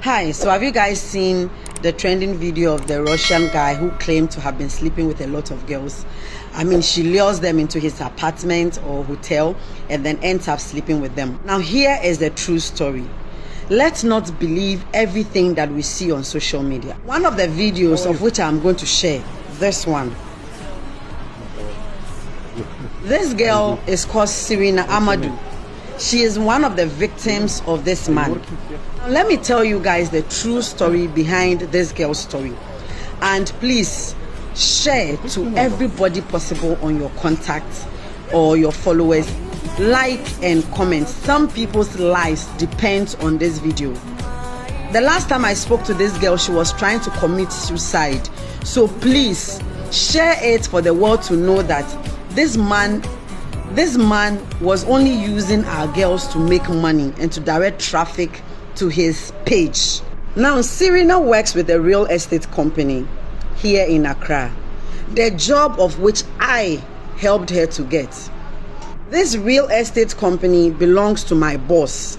Hi, so have you guys seen the trending video of the Russian guy who claimed to have been sleeping with a lot of girls? I mean, she lures them into his apartment or hotel and then ends up sleeping with them. Now, here is the true story. Let's not believe everything that we see on social media. One of the videos of which I'm going to share, this one. This girl is called Serena Amadou. She is one of the victims of this man. Now, let me tell you guys the true story behind this girl's story. And please share to everybody possible on your contacts or your followers. Like and comment. Some people's lives depend on this video. The last time I spoke to this girl, she was trying to commit suicide. So please share it for the world to know that this man was only using our girls to make money and to direct traffic to his page. Now, Serena works with a real estate company here in Accra, the job of which I helped her to get. This real estate company belongs to my boss.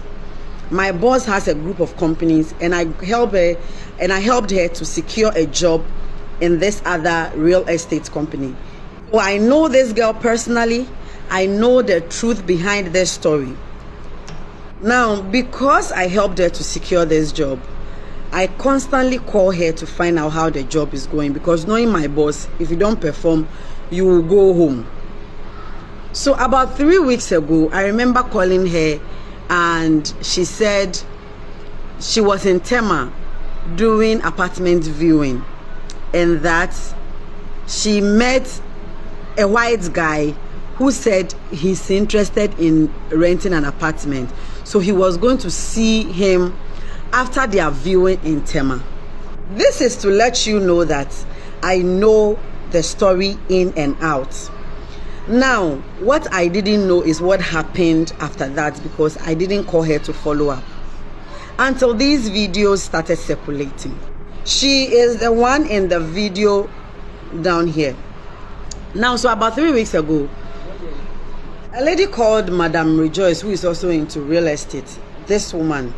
My boss has a group of companies, and I helped her to secure a job in this other real estate company. So I know this girl personally. I know the truth behind this story. Now, because I helped her to secure this job, I constantly call her to find out how the job is going, because knowing my boss, if you don't perform, you will go home. So about 3 weeks ago, I remember calling her, and she said she was in Tema doing apartment viewing, and that she met a white guy who said he's interested in renting an apartment. So he was going to see him after their viewing in Tema. This is to let you know that I know the story in and out. Now, what I didn't know is what happened after that, because I didn't call her to follow up until these videos started circulating. She is the one in the video down here. Now, so about 3 weeks ago, a lady called Madam Rejoice, who is also into real estate. This woman,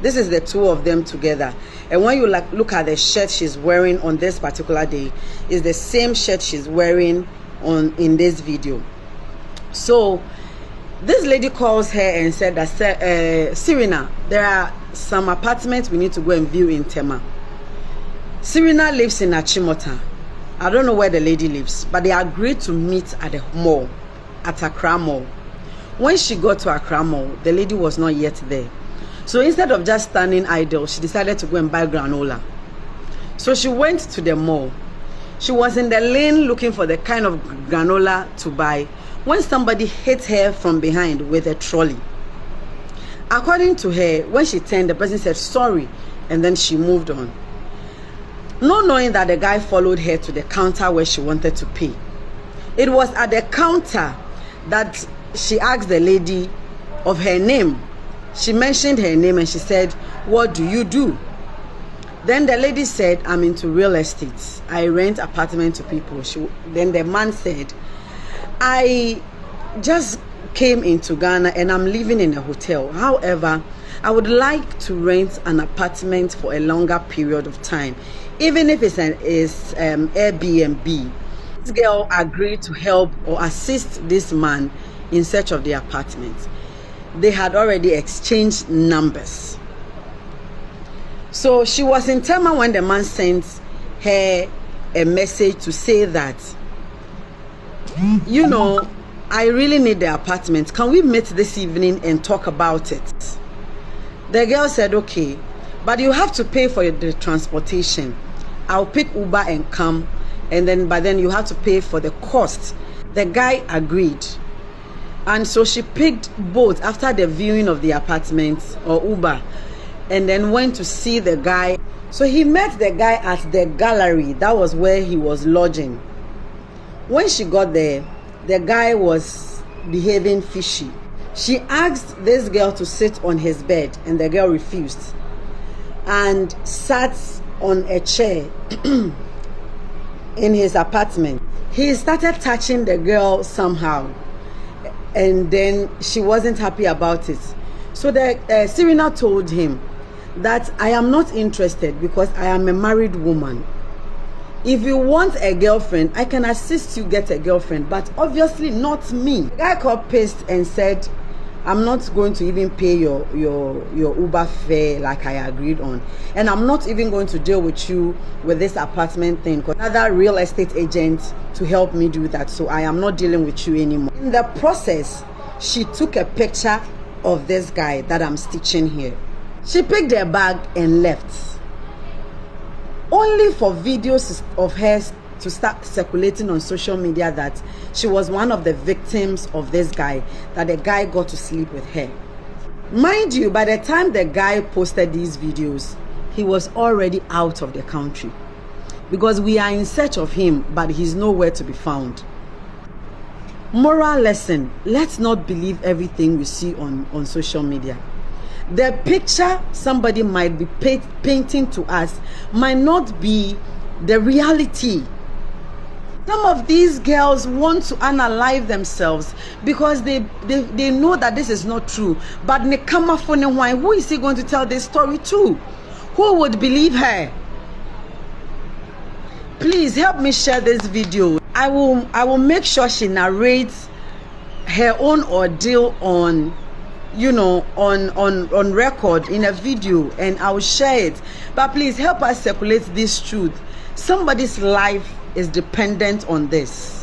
this is the two of them together. And when you look at the shirt she's wearing on this particular day, is the same shirt she's wearing in this video. So this lady calls her and said that, Serena, there are some apartments we need to go and view in Tema. Serena lives in Achimota. I don't know where the lady lives, but they agreed to meet at the mall, at Accra Mall. When she got to Accra Mall, the lady was not yet there. So instead of just standing idle, she decided to go and buy granola. So she went to the mall. She was in the lane looking for the kind of granola to buy when somebody hit her from behind with a trolley. According to her, when she turned, the person said sorry, and then she moved on. Not knowing that the guy followed her to the counter where she wanted to pay. It was at the counter that she asked the lady of her name. She mentioned her name and she said, "What do you do?" Then the lady said, "I'm into real estate. I rent apartments to people." Then the man said, "I just came into Ghana and I'm living in a hotel. However, I would like to rent an apartment for a longer period of time, even if it's Airbnb." This girl agreed to help or assist this man in search of the apartment. They had already exchanged numbers. So she was in Tema when the man sent her a message to say that, "You know, I really need the apartment. Can we meet this evening and talk about it?" The girl said, "Okay, but you have to pay for the transportation. I'll pick Uber and come, but then you have to pay for the cost." The guy agreed. And so she picked both after the viewing of the apartment, or Uber, and then went to see the guy. So he met the guy at the gallery. That was where he was lodging. When she got there, the guy was behaving fishy. She asked this girl to sit on his bed, and the girl refused and sat on a chair in his apartment. He started touching the girl somehow, and then she wasn't happy about it. So Serena told him that I am not interested because I am a married woman. If you want a girlfriend, I can assist you get a girlfriend, but obviously not me. The guy called pissed and said, I'm not going to even pay your Uber fare like I agreed on, and I'm not even going to deal with you with this apartment thing because another real estate agent to help me do that, so I am not dealing with you anymore. In the process, she took a picture of this guy that I'm stitching here. She picked her bag and left, only for videos of her to start circulating on social media that she was one of the victims of this guy, that the guy got to sleep with her. Mind you, by the time the guy posted these videos, he was already out of the country because we are in search of him, but he's nowhere to be found. Moral lesson: let's not believe everything we see on social media. The picture somebody might be painting to us might not be the reality. Some of these girls want to unalive themselves because they know that this is not true. But who is he going to tell this story to? Who would believe her? Please help me share this video. I will make sure she narrates her own ordeal on record in a video, and I will share it. But please help us circulate this truth. Somebody's life is dependent on this.